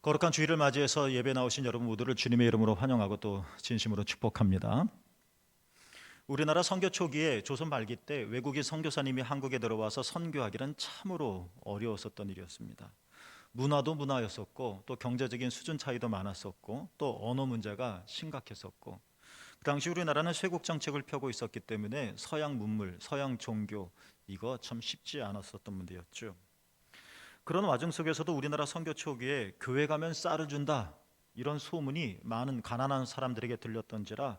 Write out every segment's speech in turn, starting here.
거룩한 주일을 맞이해서 예배 나오신 여러분 모두를 주님의 이름으로 환영하고 또 진심으로 축복합니다. 우리나라 선교 초기에 조선 말기 때 외국인 선교사님이 한국에 들어와서 선교하기는 참으로 어려웠었던 일이었습니다. 문화도 문화였었고 또 경제적인 수준 차이도 많았었고 또 언어 문제가 심각했었고 그 당시 우리나라는 쇄국 정책을 펴고 있었기 때문에 서양 문물, 서양 종교 이거 참 쉽지 않았었던 문제였죠. 그런 와중 속에서도 우리나라 선교 초기에 교회 가면 쌀을 준다 이런 소문이 많은 가난한 사람들에게 들렸던지라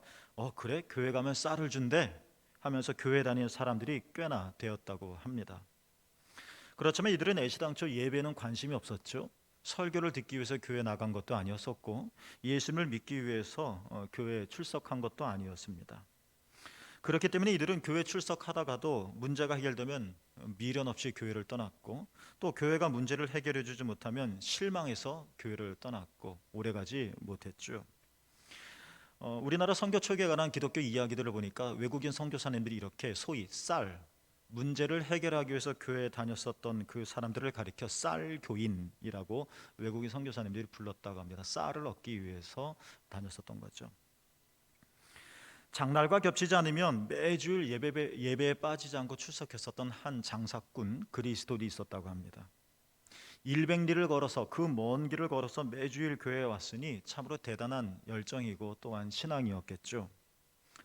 그래 교회 가면 쌀을 준대 하면서 교회 다니는 사람들이 꽤나 되었다고 합니다. 그렇지만 이들은 애시당초 예배는 관심이 없었죠. 설교를 듣기 위해서 교회 나간 것도 아니었었고 예수님을 믿기 위해서 교회에 출석한 것도 아니었습니다. 그렇기 때문에 이들은 교회 출석하다가도 문제가 해결되면 미련 없이 교회를 떠났고 또 교회가 문제를 해결해 주지 못하면 실망해서 교회를 떠났고 오래가지 못했죠. 우리나라 선교 초기에 관한 기독교 이야기들을 보니까 외국인 선교사님들이 이렇게 소위 쌀 문제를 해결하기 위해서 교회에 다녔었던 그 사람들을 가리켜 쌀 교인이라고 외국인 선교사님들이 불렀다고 합니다. 쌀을 얻기 위해서 다녔었던 거죠. 장날과 겹치지 않으면 매주일 예배에 빠지지 않고 출석했었던 한 장사꾼 그리스도인이 있었다고 합니다. 100리를 걸어서 그 먼 길을 걸어서 매주일 교회에 왔으니 참으로 대단한 열정이고 또한 신앙이었겠죠.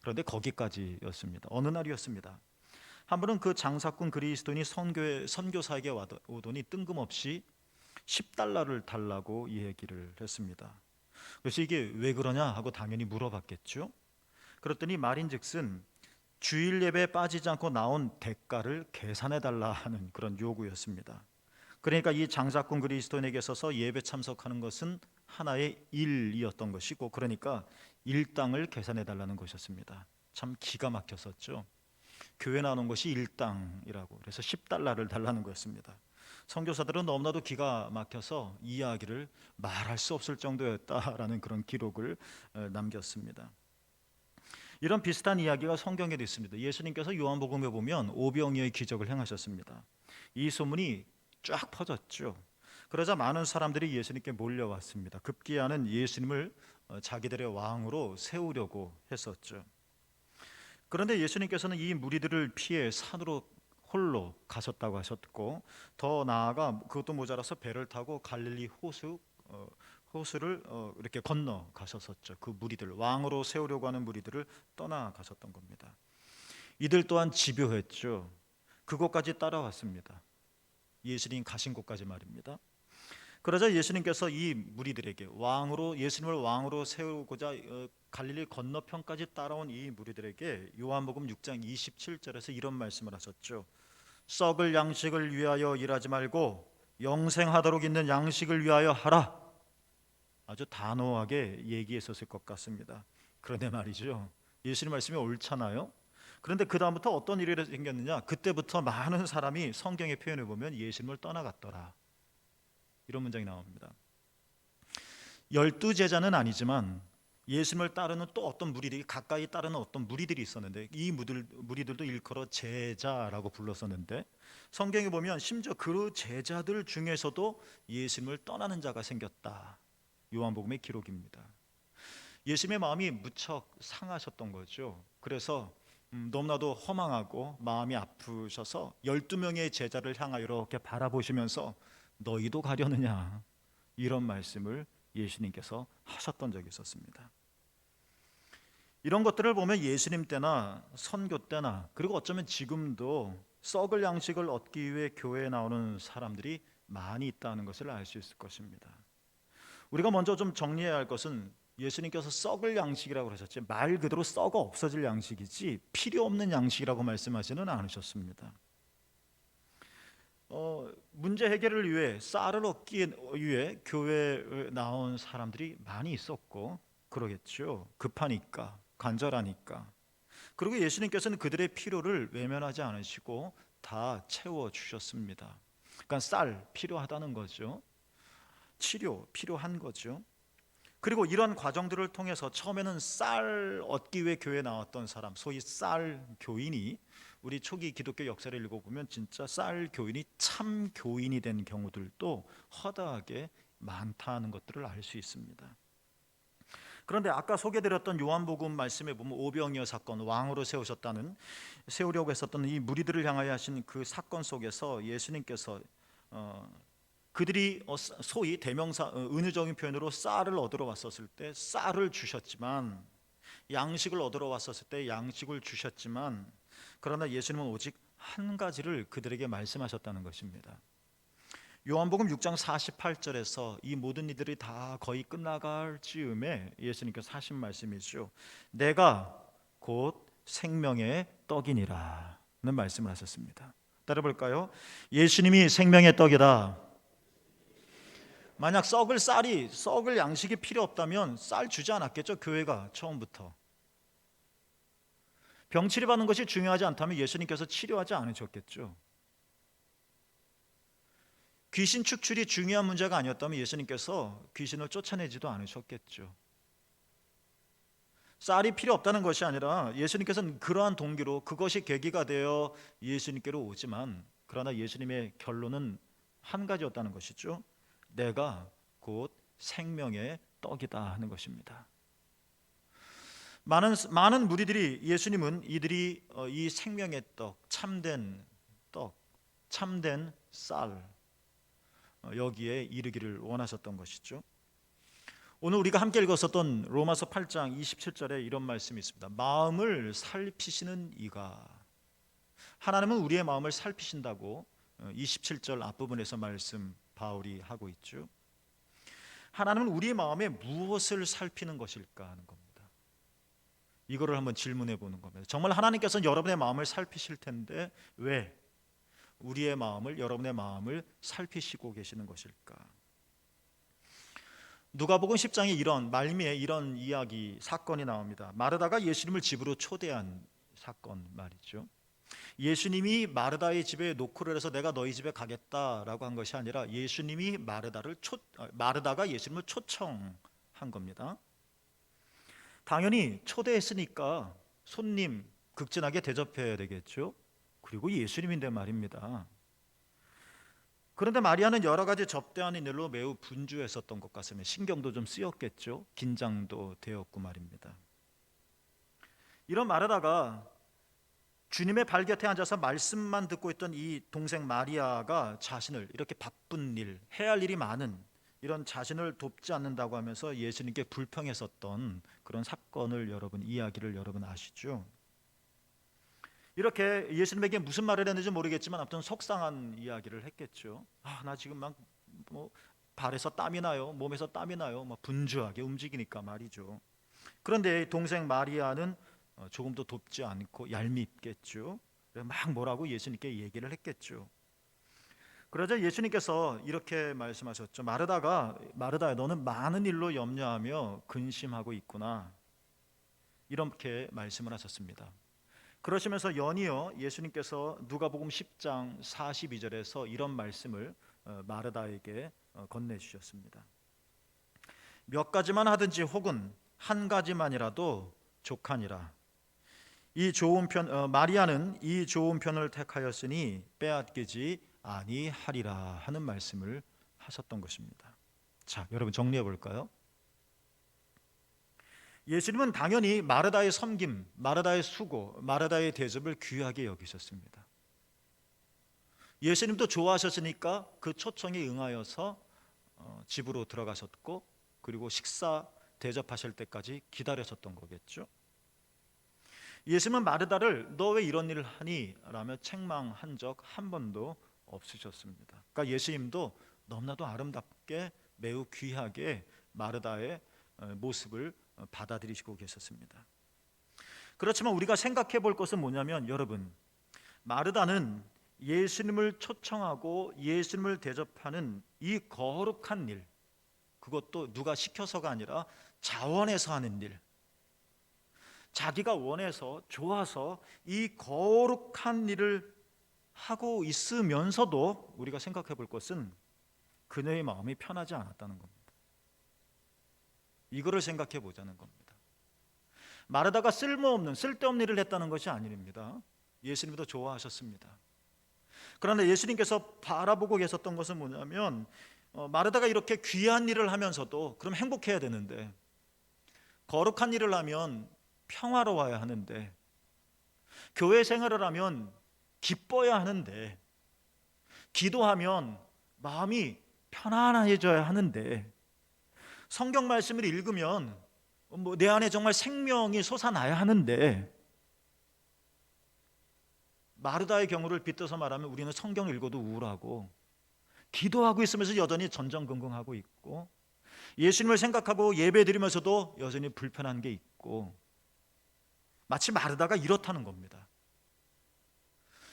그런데 거기까지였습니다. 어느 날이었습니다. 한 분은 그 장사꾼 그리스도인이 선교사에게 오더니 뜬금없이 10달러를 달라고 얘기를 했습니다. 그래서 이게 왜 그러냐 하고 당연히 물어봤겠죠. 그랬더니 말인즉슨 주일 예배에 빠지지 않고 나온 대가를 계산해 달라 하는 그런 요구였습니다. 그러니까 이 장사꾼 그리스도인에게 있어서 예배 참석하는 것은 하나의 일이었던 것이고 그러니까 일당을 계산해 달라는 것이었습니다. 참 기가 막혔었죠. 교회 나오는 것이 일당이라고 그래서 10달러를 달라는 거였습니다. 선교사들은 너무나도 기가 막혀서 이야기를 말할 수 없을 정도였다라는 그런 기록을 남겼습니다. 이런 비슷한 이야기가 성경에도 있습니다. 예수님께서 요한복음에 보면 오병이어의 기적을 행하셨습니다. 이 소문이 쫙 퍼졌죠. 그러자 많은 사람들이 예수님께 몰려왔습니다. 급기야는 예수님을 자기들의 왕으로 세우려고 했었죠. 그런데 예수님께서는 이 무리들을 피해 산으로 홀로 가셨다고 하셨고 더 나아가 그것도 모자라서 배를 타고 갈릴리 호수를 이렇게 건너 가셨었죠. 그 무리들 왕으로 세우려고 하는 무리들을 떠나 가셨던 겁니다. 이들 또한 집요했죠. 그곳까지 따라왔습니다. 예수님 가신 곳까지 말입니다. 그러자 예수님께서 이 무리들에게 예수님을 왕으로 세우고자 갈릴리 건너편까지 따라온 이 무리들에게 요한복음 6장 27절에서 이런 말씀을 하셨죠. 썩을 양식을 위하여 일하지 말고 영생하도록 있는 양식을 위하여 하라. 아주 단호하게 얘기했었을 것 같습니다. 그런데 말이죠. 예수님 말씀이 옳잖아요. 그런데 그 다음부터 어떤 일이 생겼느냐? 그때부터 많은 사람이 성경의 표현을 보면 예수님을 떠나갔더라. 이런 문장이 나옵니다. 12제자는 아니지만 예수님을 따르는 또 어떤 무리들이 가까이 따르는 어떤 무리들이 있었는데 이 무리들도 일컬어 제자라고 불렀었는데 성경에 보면 심지어 그 제자들 중에서도 예수님을 떠나는 자가 생겼다. 요한복음의 기록입니다. 예수님의 마음이 무척 상하셨던 거죠. 그래서 너무나도 허망하고 마음이 아프셔서 12명의 제자를 향하여 이렇게 바라보시면서 너희도 가려느냐 이런 말씀을 예수님께서 하셨던 적이 있었습니다. 이런 것들을 보면 예수님 때나 선교 때나 그리고 어쩌면 지금도 썩을 양식을 얻기 위해 교회에 나오는 사람들이 많이 있다는 것을 알 수 있을 것입니다. 우리가 먼저 좀 정리해야 할 것은 예수님께서 썩을 양식이라고 하셨지 말 그대로 썩어 없어질 양식이지 필요 없는 양식이라고 말씀하지는 않으셨습니다. 문제 해결을 위해 쌀을 얻기 위해 교회에 나온 사람들이 많이 있었고 그러겠죠. 급하니까 간절하니까. 그리고 예수님께서는 그들의 필요를 외면하지 않으시고 다 채워주셨습니다. 그러니까 쌀 필요하다는 거죠. 치료 필요한 거죠. 그리고 이런 과정들을 통해서 처음에는 쌀 얻기 위해 교회에 나왔던 사람, 소위 쌀 교인이 우리 초기 기독교 역사를 읽어보면 진짜 쌀 교인이 참 교인이 된 경우들도 허다하게 많다는 것들을 알 수 있습니다. 그런데 아까 소개드렸던 요한복음 말씀에 보면 오병이어 사건, 왕으로 세우려고 했었던 이 무리들을 향하여 하신 그 사건 속에서 예수님께서 그들이 소위 대명사 은유적인 표현으로 쌀을 얻으러 왔었을 때 쌀을 주셨지만, 양식을 얻으러 왔었을 때 양식을 주셨지만, 그러나 예수님은 오직 한 가지를 그들에게 말씀하셨다는 것입니다. 요한복음 6장 48절에서 이 모든 이들이 다 거의 끝나갈 즈음에 예수님께서 하신 말씀이죠. 내가 곧 생명의 떡이니라 는 말씀을 하셨습니다. 따라볼까요? 예수님이 생명의 떡이다. 만약 썩을 양식이 필요 없다면 쌀 주지 않았겠죠? 교회가 처음부터. 병치료 받는 것이 중요하지 않다면 예수님께서 치료하지 않으셨겠죠. 귀신 축출이 중요한 문제가 아니었다면 예수님께서 귀신을 쫓아내지도 않으셨겠죠. 쌀이 필요 없다는 것이 아니라 예수님께서는 그러한 동기로 그것이 계기가 되어 예수님께로 오지만, 그러나 예수님의 결론은 한 가지였다는 것이죠. 내가 곧 생명의 떡이다 하는 것입니다. 많은 무리들이 예수님은 이들이 이 생명의 떡, 참된 떡, 참된 쌀, 여기에 이르기를 원하셨던 것이죠. 오늘 우리가 함께 읽었었던 로마서 8장 27절에 이런 말씀이 있습니다. 마음을 살피시는 이가, 하나님은 우리의 마음을 살피신다고 27절 앞부분에서 말씀 바울이 하고 있죠. 하나님은 우리의 마음에 무엇을 살피는 것일까 하는 겁니다. 이거를 한번 질문해 보는 겁니다. 정말 하나님께서는 여러분의 마음을 살피실 텐데 왜 우리의 마음을, 여러분의 마음을 살피시고 계시는 것일까? 누가복음 10장에 이런 말미에 이런 이야기 사건이 나옵니다. 마르다가 예수님을 집으로 초대한 사건 말이죠. 예수님이 마르다의 집에 노크를 해서 내가 너희 집에 가겠다라고 한 것이 아니라 예수님이 마르다가 예수님을 초청한 겁니다. 당연히 초대했으니까 손님 극진하게 대접해야 되겠죠. 그리고 예수님인데 말입니다. 그런데 마리아는 여러 가지 접대하는 일로 매우 분주했었던 것 같습니다. 신경도 좀 쓰였겠죠. 긴장도 되었고 말입니다. 이런 마르다가 주님의 발 곁에 앉아서 말씀만 듣고 있던 이 동생 마리아가 자신을 이렇게 바쁜 일, 해야 할 일이 많은 이런 자신을 돕지 않는다고 하면서 예수님께 불평했었던 그런 사건을 이야기를 여러분 아시죠? 이렇게 예수님에게 무슨 말을 했는지 모르겠지만 아무튼 속상한 이야기를 했겠죠. 나 지금 막 발에서 땀이 나요, 몸에서 땀이 나요, 막 분주하게 움직이니까 말이죠. 그런데 동생 마리아는 조금도 돕지 않고 얄밉겠죠. 막 뭐라고 예수님께 얘기를 했겠죠. 그러자 예수님께서 이렇게 말씀하셨죠. 마르다야, 너는 많은 일로 염려하며 근심하고 있구나. 이렇게 말씀을 하셨습니다. 그러시면서 연이어 예수님께서 누가복음 10장 42절에서 이런 말씀을 마르다에게 건네주셨습니다. 몇 가지만 하든지 혹은 한 가지만이라도 족하니라. 마리아는 이 좋은 편을 택하였으니 빼앗기지 아니하리라 하는 말씀을 하셨던 것입니다. 자, 여러분 정리해 볼까요? 예수님은 당연히 마르다의 섬김, 마르다의 수고, 마르다의 대접을 귀하게 여기셨습니다. 예수님도 좋아하셨으니까 그 초청에 응하여서 집으로 들어가셨고, 그리고 식사 대접하실 때까지 기다렸었던 거겠죠. 예수님은 마르다를 너 왜 이런 일을 하니? 라며 책망한 적 한 번도 없으셨습니다. 그러니까 예수님도 너무나도 아름답게 매우 귀하게 마르다의 모습을 받아들이시고 계셨습니다. 그렇지만 우리가 생각해 볼 것은 뭐냐면, 여러분, 마르다는 예수님을 초청하고 예수님을 대접하는 이 거룩한 일, 그것도 누가 시켜서가 아니라 자원해서 하는 일, 자기가 원해서 좋아서 이 거룩한 일을 하고 있으면서도 우리가 생각해 볼 것은 그녀의 마음이 편하지 않았다는 겁니다. 이거를 생각해 보자는 겁니다. 마르다가 쓸데없는 일을 했다는 것이 아닙니다. 예수님도 좋아하셨습니다. 그런데 예수님께서 바라보고 계셨던 것은 뭐냐면 마르다가 이렇게 귀한 일을 하면서도 그럼 행복해야 되는데, 거룩한 일을 하면 평화로워야 하는데, 교회 생활을 하면 기뻐야 하는데, 기도하면 마음이 편안해져야 하는데, 성경 말씀을 읽으면 내 안에 정말 생명이 솟아나야 하는데, 마르다의 경우를 빗대서 말하면 우리는 성경 읽어도 우울하고, 기도하고 있으면서 여전히 전전긍긍하고 있고, 예수님을 생각하고 예배 드리면서도 여전히 불편한 게 있고, 마치 마르다가 이렇다는 겁니다.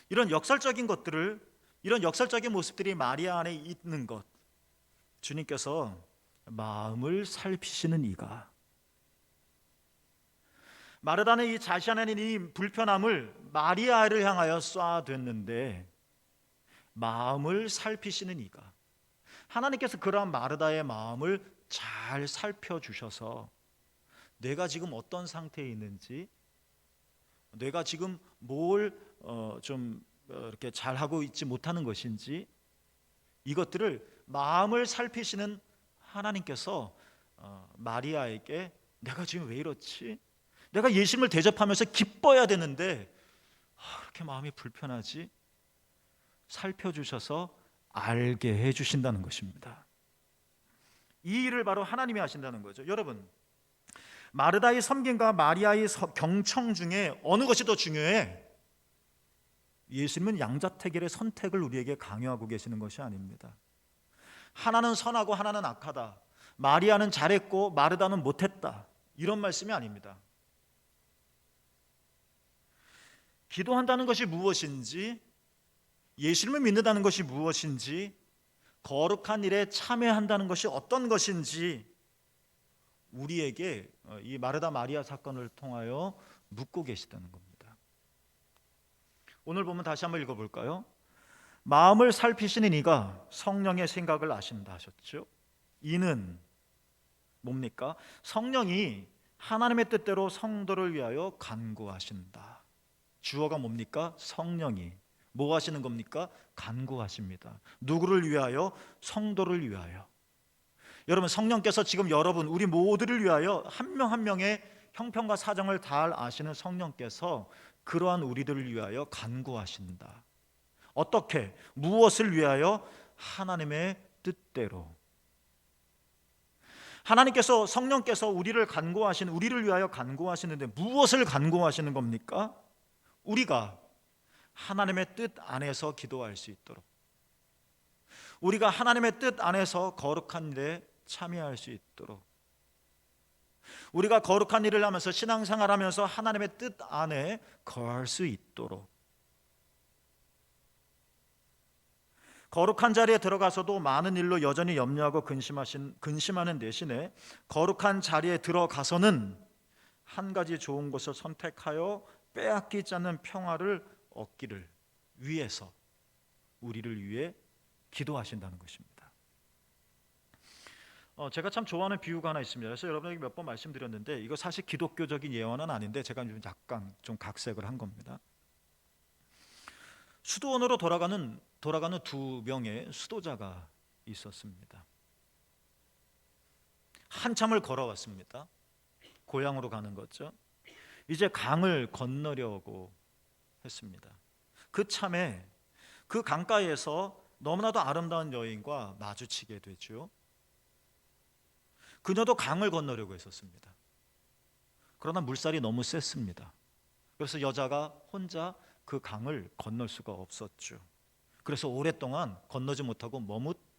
이런 역설적인 것들을, 이런 역설적인 모습들이 마리아 안에 있는 것, 주님께서 마음을 살피시는 이가, 마르다는 이 자신 안에 있는 이 불편함을 마리아를 향하여 쏴댔는데, 마음을 살피시는 이가, 하나님께서 그러한 마르다의 마음을 잘 살펴주셔서 내가 지금 어떤 상태에 있는지, 내가 지금 뭘 이렇게 잘하고 있지 못하는 것인지, 이것들을 마음을 살피시는 하나님께서 마리아에게 내가 지금 왜 이렇지? 내가 예수님을 대접하면서 기뻐야 되는데 그렇게 마음이 불편하지? 살펴주셔서 알게 해주신다는 것입니다. 이 일을 바로 하나님이 하신다는 거죠. 여러분, 마르다의 섬김과 마리아의 경청 중에 어느 것이 더 중요해? 예수님은 양자택일의 선택을 우리에게 강요하고 계시는 것이 아닙니다. 하나는 선하고 하나는 악하다, 마리아는 잘했고 마르다는 못했다, 이런 말씀이 아닙니다. 기도한다는 것이 무엇인지, 예수님을 믿는다는 것이 무엇인지, 거룩한 일에 참여한다는 것이 어떤 것인지 우리에게 이 마르다 마리아 사건을 통하여 묻고 계시다는 겁니다. 오늘 보면 다시 한번 읽어볼까요? 마음을 살피시는 이가 성령의 생각을 아신다 하셨죠. 이는 뭡니까? 성령이 하나님의 뜻대로 성도를 위하여 간구하신다. 주어가 뭡니까? 성령이 뭐 하시는 겁니까? 간구하십니다. 누구를 위하여? 성도를 위하여. 여러분, 성령께서 지금 여러분, 우리 모두를 위하여 한 명 한 명의 형편과 사정을 잘 아시는 성령께서 그러한 우리들을 위하여 간구하신다. 어떻게? 무엇을 위하여? 하나님의 뜻대로. 하나님께서, 성령께서 우리를 위하여 간구하시는데 무엇을 간구하시는 겁니까? 우리가 하나님의 뜻 안에서 기도할 수 있도록, 우리가 하나님의 뜻 안에서 거룩한 일에 참여할 수 있도록, 우리가 거룩한 일을 하면서 신앙생활하면서 하나님의 뜻 안에 거할 수 있도록, 거룩한 자리에 들어가서도 많은 일로 여전히 염려하고 근심하는 대신에 거룩한 자리에 들어가서는 한 가지 좋은 것을 선택하여 빼앗기지 않는 평화를 얻기를 위해서 우리를 위해 기도하신다는 것입니다. 제가 참 좋아하는 비유가 하나 있습니다. 그래서 여러분에게 몇 번 말씀드렸는데, 이거 사실 기독교적인 예언은 아닌데 제가 좀 약간 각색을 한 겁니다. 수도원으로 돌아가는 두 명의 수도자가 있었습니다. 한참을 걸어왔습니다. 고향으로 가는 거죠. 이제 강을 건너려고 했습니다. 그 참에 그 강가에서 너무나도 아름다운 여인과 마주치게 되죠. 그녀도 강을 건너려고 했었습니다. 그러나 물살이 너무 셌습니다. 그래서 여자가 혼자 그 강을 건널 수가 없었죠. 그래서 오랫동안 건너지 못하고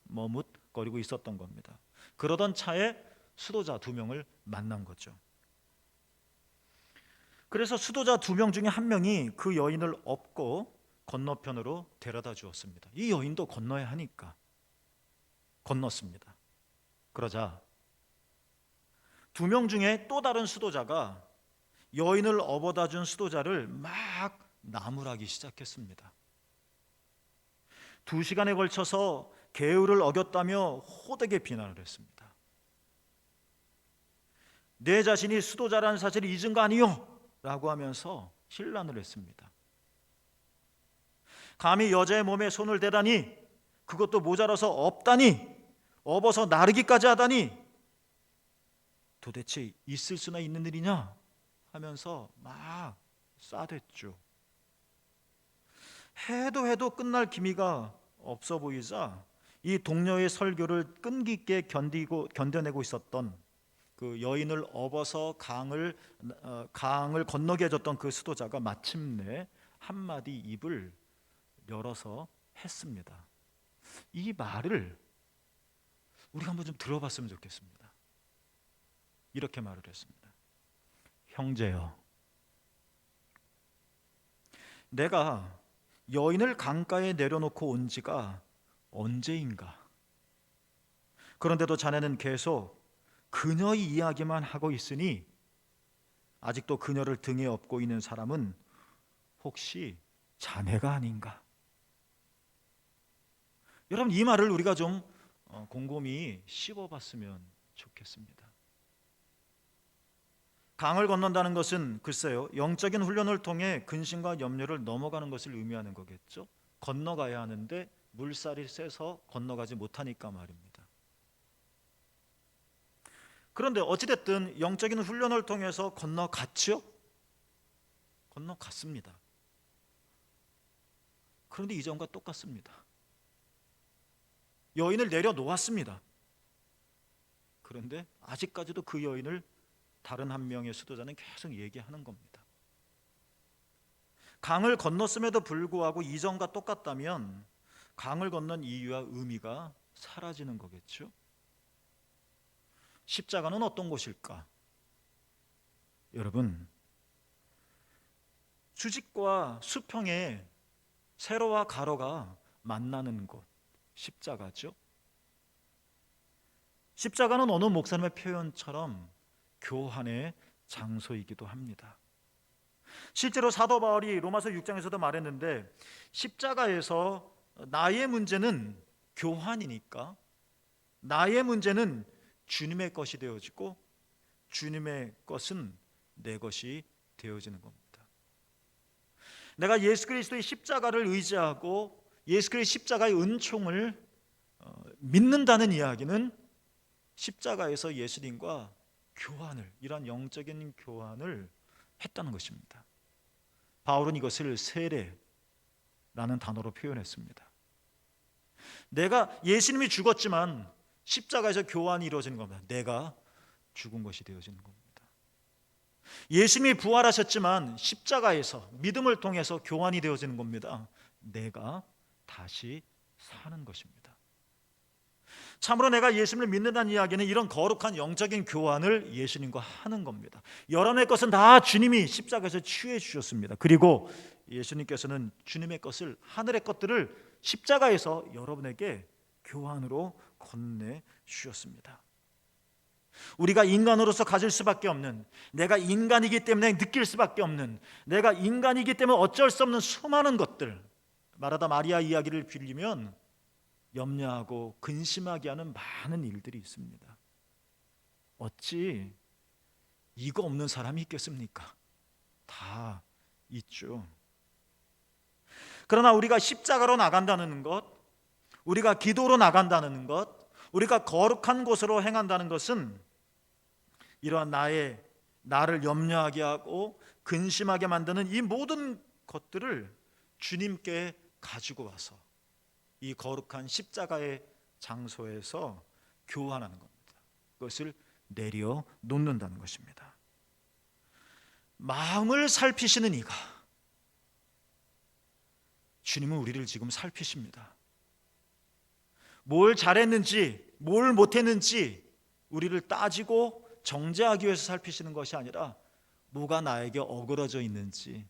머뭇거리고 있었던 겁니다. 그러던 차에 수도자 두 명을 만난 거죠. 그래서 수도자 두 명 중에 한 명이 그 여인을 업고 건너편으로 데려다 주었습니다. 이 여인도 건너야 하니까 건넜습니다. 그러자 두 명 중에 또 다른 수도자가 여인을 업어다 준 수도자를 막 나무라기 시작했습니다. 2시간에 걸쳐서 계율을 어겼다며 호되게 비난을 했습니다. 내 자신이 수도자라는 사실을 잊은 거 아니요? 라고 하면서 힐난을 했습니다. 감히 여자의 몸에 손을 대다니, 그것도 모자라서 업다니, 업어서 나르기까지 하다니 도대체 있을 수나 있는 일이냐 하면서 막 싸댔죠. 해도 끝날 기미가 없어 보이자 이 동료의 설교를 끈기 있게 견뎌내고 있었던 그 여인을 업어서 강을 건너게 해줬던 그 수도자가 마침내 한마디 입을 열어서 했습니다. 이 말을 우리가 한번 좀 들어봤으면 좋겠습니다. 이렇게 말을 했습니다. 형제여, 내가 여인을 강가에 내려놓고 온 지가 언제인가? 그런데도 자네는 계속 그녀의 이야기만 하고 있으니 아직도 그녀를 등에 업고 있는 사람은 혹시 자네가 아닌가? 여러분, 이 말을 우리가 좀 곰곰이 씹어봤으면 좋겠습니다. 강을 건넌다는 것은 글쎄요, 영적인 훈련을 통해 근심과 염려를 넘어가는 것을 의미하는 거겠죠. 건너가야 하는데 물살이 세서 건너가지 못하니까 말입니다. 그런데 어찌됐든 영적인 훈련을 통해서 건너갔죠? 건너갔습니다. 그런데 이전과 똑같습니다. 여인을 내려놓았습니다. 그런데 아직까지도 그 여인을 다른 한 명의 수도자는 계속 얘기하는 겁니다. 강을 건넜음에도 불구하고 이전과 똑같다면 강을 건넌 이유와 의미가 사라지는 거겠죠. 십자가는 어떤 곳일까? 여러분, 수직과 수평의 세로와 가로가 만나는 곳, 십자가죠. 십자가는 어느 목사님의 표현처럼 교환의 장소이기도 합니다. 실제로 사도 바울이 로마서 6장에서도 말했는데 십자가에서 나의 문제는 교환이니까 나의 문제는 주님의 것이 되어지고 주님의 것은 내 것이 되어지는 겁니다. 내가 예수 그리스도의 십자가를 의지하고 예수 그리스도의 십자가의 은총을 믿는다는 이야기는 십자가에서 예수님과 교환을, 이러한 영적인 교환을 했다는 것입니다. 바울은 이것을 세례라는 단어로 표현했습니다. 내가 예수님이 죽었지만 십자가에서 교환이 이루어지는 겁니다. 내가 죽은 것이 되어지는 겁니다. 예수님이 부활하셨지만 십자가에서 믿음을 통해서 교환이 되어지는 겁니다. 내가 다시 사는 것입니다. 참으로 내가 예수님을 믿는다는 이야기는 이런 거룩한 영적인 교환을 예수님과 하는 겁니다. 여러분의 것은 다 주님이 십자가에서 취해 주셨습니다. 그리고 예수님께서는 주님의 것을, 하늘의 것들을 십자가에서 여러분에게 교환으로 건네 주셨습니다. 우리가 인간으로서 가질 수밖에 없는, 내가 인간이기 때문에 느낄 수밖에 없는, 내가 인간이기 때문에 어쩔 수 없는 수많은 것들, 마르다 마리아 이야기를 빌리면 염려하고 근심하게 하는 많은 일들이 있습니다. 어찌 이거 없는 사람이 있겠습니까? 다 있죠. 그러나 우리가 십자가로 나간다는 것, 우리가 기도로 나간다는 것, 우리가 거룩한 곳으로 행한다는 것은 이러한 나를 염려하게 하고 근심하게 만드는 이 모든 것들을 주님께 가지고 와서 이 거룩한 십자가의 장소에서 교환하는 겁니다. 그것을 내려놓는다는 것입니다. 마음을 살피시는 이가, 주님은 우리를 지금 살피십니다. 뭘 잘했는지 뭘 못했는지 우리를 따지고 정죄하기 위해서 살피시는 것이 아니라 뭐가 나에게 어그러져 있는지,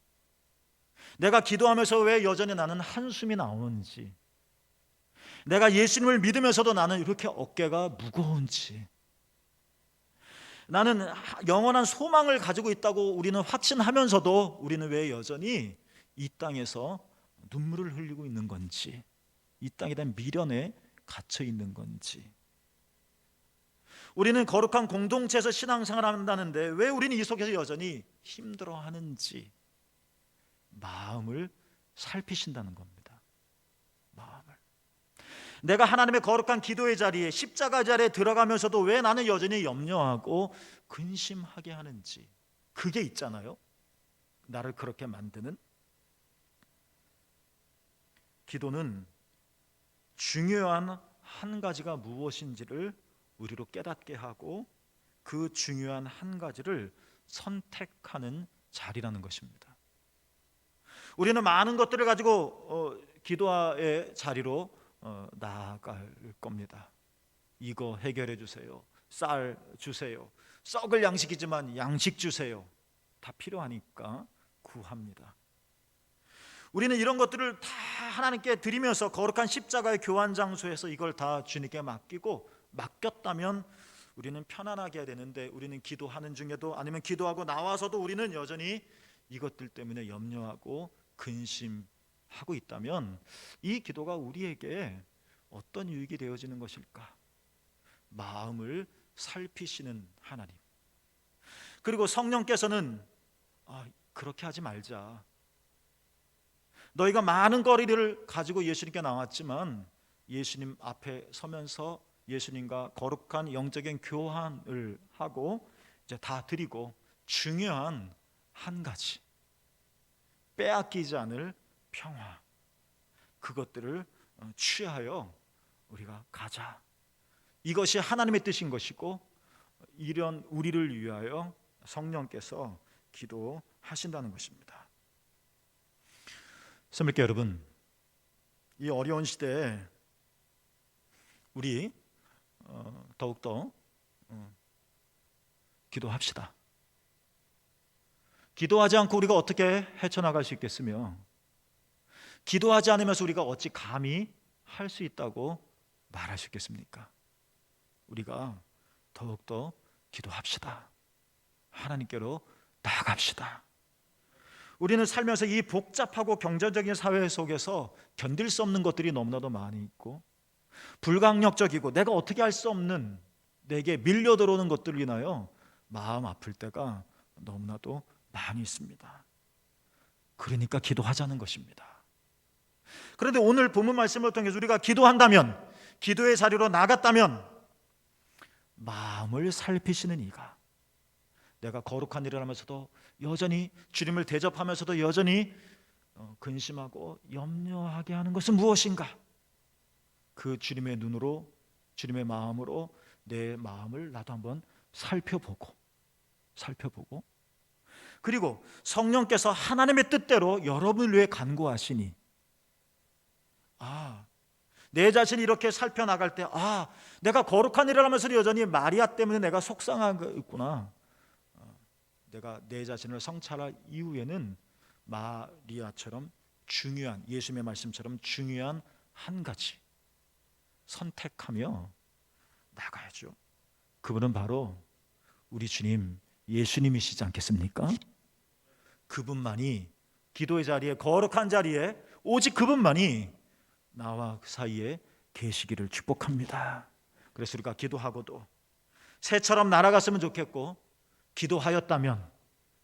내가 기도하면서 왜 여전히 나는 한숨이 나오는지, 내가 예수님을 믿으면서도 나는 이렇게 어깨가 무거운지, 나는 영원한 소망을 가지고 있다고 우리는 확신하면서도 우리는 왜 여전히 이 땅에서 눈물을 흘리고 있는 건지, 이 땅에 대한 미련에 갇혀 있는 건지, 우리는 거룩한 공동체에서 신앙생활을 한다는데 왜 우리는 이 속에서 여전히 힘들어하는지 마음을 살피신다는 겁니다. 마음을. 내가 하나님의 거룩한 기도의 자리에, 십자가 자리에 들어가면서도 왜 나는 여전히 염려하고 근심하게 하는지, 그게 있잖아요. 나를 그렇게 만드는. 기도는 중요한 한 가지가 무엇인지를 우리로 깨닫게 하고 그 중요한 한 가지를 선택하는 자리라는 것입니다. 우리는 많은 것들을 가지고 기도의 자리로 나아갈 겁니다. 이거 해결해 주세요. 쌀 주세요. 썩을 양식이지만 양식 주세요. 다 필요하니까 구합니다. 우리는 이런 것들을 다 하나님께 드리면서 거룩한 십자가의 교환 장소에서 이걸 다 주님께 맡기고, 맡겼다면 우리는 편안하게 해야 되는데, 우리는 기도하는 중에도 아니면 기도하고 나와서도 우리는 여전히 이것들 때문에 염려하고 근심하고 있다면 이 기도가 우리에게 어떤 유익이 되어지는 것일까? 마음을 살피시는 하나님, 그리고 성령께서는 그렇게 하지 말자. 너희가 많은 거리를 가지고 예수님께 나왔지만 예수님 앞에 서면서 예수님과 거룩한 영적인 교환을 하고 이제 다 드리고, 중요한 한 가지, 빼앗기지 않을 평화, 그것들을 취하여 우리가 가자. 이것이 하나님의 뜻인 것이고, 이런 우리를 위하여 성령께서 기도하신다는 것입니다. 선물교 여러분, 이 어려운 시대에 우리 더욱더 기도합시다. 기도하지 않고 우리가 어떻게 헤쳐나갈 수 있겠으며, 기도하지 않으면서 우리가 어찌 감히 할 수 있다고 말할 수 있겠습니까? 우리가 더욱더 기도합시다. 하나님께로 나아갑시다. 우리는 살면서 이 복잡하고 경제적인 사회 속에서 견딜 수 없는 것들이 너무나도 많이 있고, 불강력적이고 내가 어떻게 할 수 없는, 내게 밀려 들어오는 것들로 인하여 마음 아플 때가 너무나도 많이 있습니다. 그러니까 기도하자는 것입니다. 그런데 오늘 본문 말씀을 통해서 우리가 기도한다면, 기도의 자리로 나갔다면, 마음을 살피시는 이가, 내가 거룩한 일을 하면서도 여전히 주님을 대접하면서도 여전히 근심하고 염려하게 하는 것은 무엇인가? 그 주님의 눈으로, 주님의 마음으로 내 마음을 나도 한번 살펴보고, 그리고 성령께서 하나님의 뜻대로 여러분을 위해 간구하시니, 내 자신이 이렇게 살펴나갈 때, 내가 거룩한 일을 하면서도 여전히 마리아 때문에 내가 속상하고 있구나. 내가 내 자신을 성찰할 이후에는 마리아처럼 중요한, 예수님의 말씀처럼 중요한 한 가지 선택하며 나가야죠. 그분은 바로 우리 주님 예수님이시지 않겠습니까? 그분만이, 기도의 자리에, 거룩한 자리에 오직 그분만이 나와 그 사이에 계시기를 축복합니다. 그래서 우리가 기도하고도 새처럼 날아갔으면 좋겠고, 기도하였다면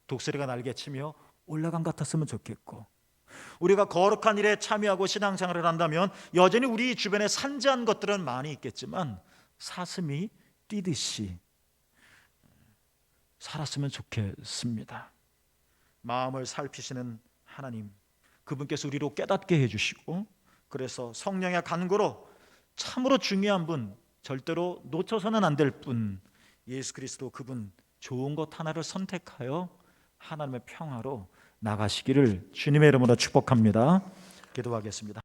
독수리가 날개치며 올라간 같았으면 좋겠고, 우리가 거룩한 일에 참여하고 신앙생활을 한다면 여전히 우리 주변에 산재한 것들은 많이 있겠지만 사슴이 뛰듯이 살았으면 좋겠습니다. 마음을 살피시는 하나님, 그분께서 우리로 깨닫게 해주시고, 그래서 성령의 간구로 참으로 중요한 분, 절대로 놓쳐서는 안 될 분, 예수 그리스도, 그분 좋은 것 하나를 선택하여 하나님의 평화로 나가시기를 주님의 이름으로 축복합니다. 기도하겠습니다.